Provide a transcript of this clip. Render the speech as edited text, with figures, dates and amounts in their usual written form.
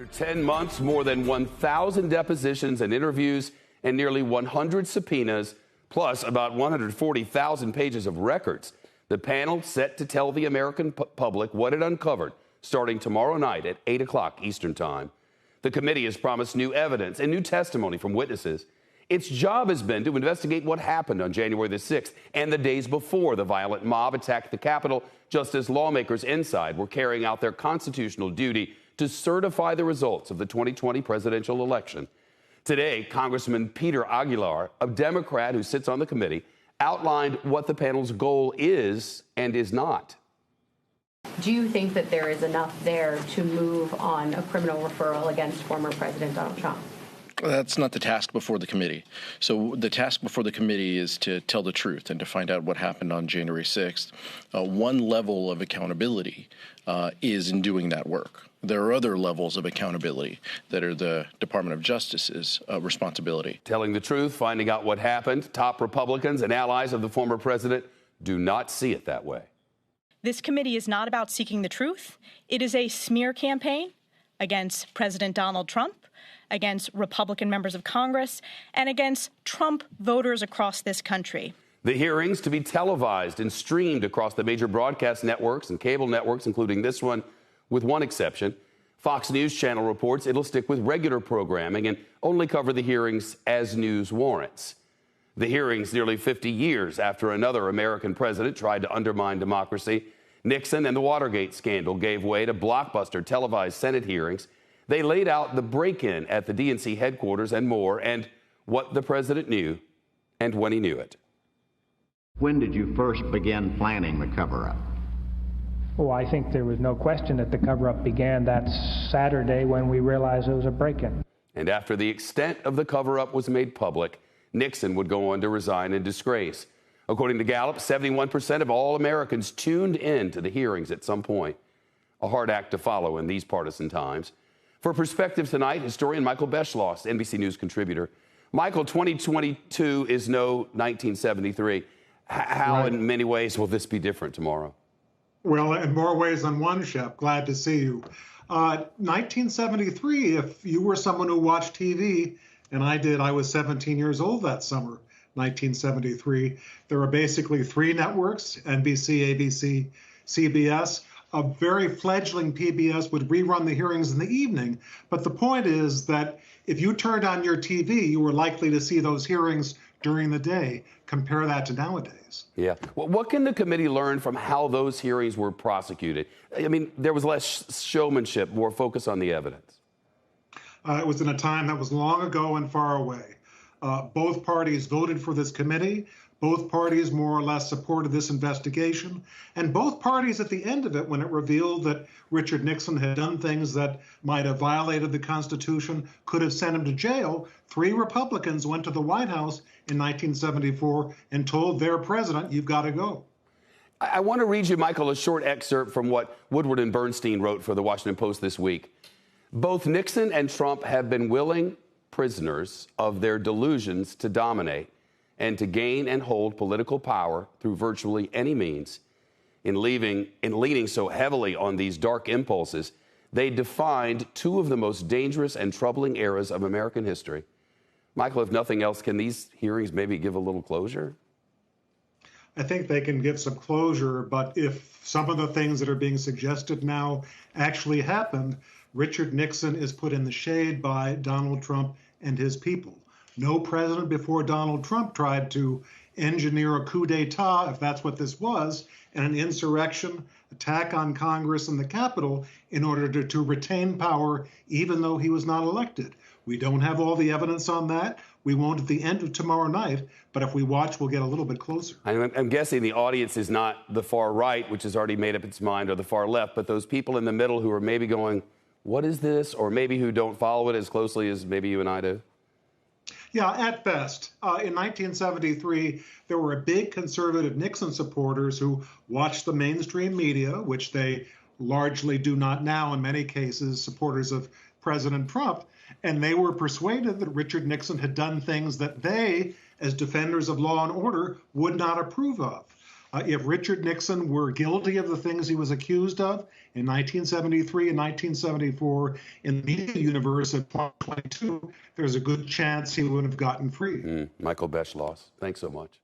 After 10 months, more than 1,000 depositions and interviews, and nearly 100 subpoenas, plus about 140,000 pages of records, the panel set to tell the American public what it uncovered starting tomorrow night at 8 o'clock Eastern Time. The committee has promised new evidence and new testimony from witnesses. Its job has been to investigate what happened on January the 6th and the days before the violent mob attacked the Capitol, just as lawmakers inside were carrying out their constitutional duty to certify the results of the 2020 presidential election. Today, Congressman Peter Aguilar, a Democrat who sits on the committee, outlined what the panel's goal is and is not. Do you think that there is enough there to move on a criminal referral against former President Donald Trump? That's not the task before the committee. So the task before the committee is to tell the truth and to find out what happened on January 6th. One level of accountability is in doing that work. There are other levels of accountability that are the Department of Justice's responsibility. Telling the truth, finding out what happened, top Republicans and allies of the former president do not see it that way. This committee is not about seeking the truth. It is a smear campaign against President Donald Trump, against Republican members of Congress, and against Trump voters across this country. The hearings to be televised and streamed across the major broadcast networks and cable networks, including this one, with one exception. Fox News Channel reports it'll stick with regular programming and only cover the hearings as news warrants. The hearings nearly 50 years after another American president tried to undermine democracy. Nixon and the Watergate scandal gave way to blockbuster televised Senate hearings. They laid out the break-in at the DNC headquarters and more, and what the president knew and when he knew it. When did you first begin planning the cover-up? Oh, I think there was no question that the cover-up began that Saturday when we realized it was a break-in. And after the extent of the cover-up was made public, Nixon would go on to resign in disgrace. According to Gallup, 71% of all Americans tuned in to the hearings at some point. A hard act to follow in these partisan times. For Perspective tonight, historian Michael Beschloss, NBC News contributor. Michael, 2022 is no 1973. How in many ways will this be different tomorrow? Well, in more ways than one, Shep. Glad to see you. 1973, if you were someone who watched TV, and I did, I was 17 years old that summer, 1973. There were basically three networks, NBC, ABC, CBS. A very fledgling PBS would rerun the hearings in the evening. But the point is that if you turned on your TV, you were likely to see those hearings during the day. Compare that to nowadays. Yeah. Well, what can the committee learn from how those hearings were prosecuted? I mean, there was less showmanship, more focus on the evidence. It was in a time that was long ago and far away. Both parties voted for this committee. Both parties more or less supported this investigation. And both parties at the end of it, when it revealed that Richard Nixon had done things that might have violated the Constitution, could have sent him to jail, three Republicans went to the White House in 1974 and told their president, you've got to go. I want to read you, Michael, a short excerpt from what Woodward and Bernstein wrote for the Washington Post this week. Both Nixon and Trump have been willing prisoners of their delusions to dominate and to gain and hold political power through virtually any means. In leaning so heavily on these dark impulses, they defined two of the most dangerous and troubling eras of American history. Michael, if nothing else, can these hearings maybe give a little closure? I think they can give some closure, but if some of the things that are being suggested now actually happened, Richard Nixon is put in the shade by Donald Trump and his people. No president before Donald Trump tried to engineer a coup d'etat, if that's what this was, and an insurrection, attack on Congress and the Capitol in order to retain power, even though he was not elected. We don't have all the evidence on that. We won't at the end of tomorrow night, but if we watch, we'll get a little bit closer. I'm guessing the audience is not the far right, which has already made up its mind, or the far left, but those people in the middle who are maybe going, what is this? Or maybe who don't follow it as closely as maybe you and I do. Yeah, at best. In 1973, there were big conservative Nixon supporters who watched the mainstream media, which they largely do not now in many cases, supporters of President Trump, and they were persuaded that Richard Nixon had done things that they, as defenders of law and order, would not approve of. If Richard Nixon were guilty of the things he was accused of in 1973 and 1974 in the media universe of 2022, there's a good chance he would have gotten free. Michael Beschloss, thanks so much.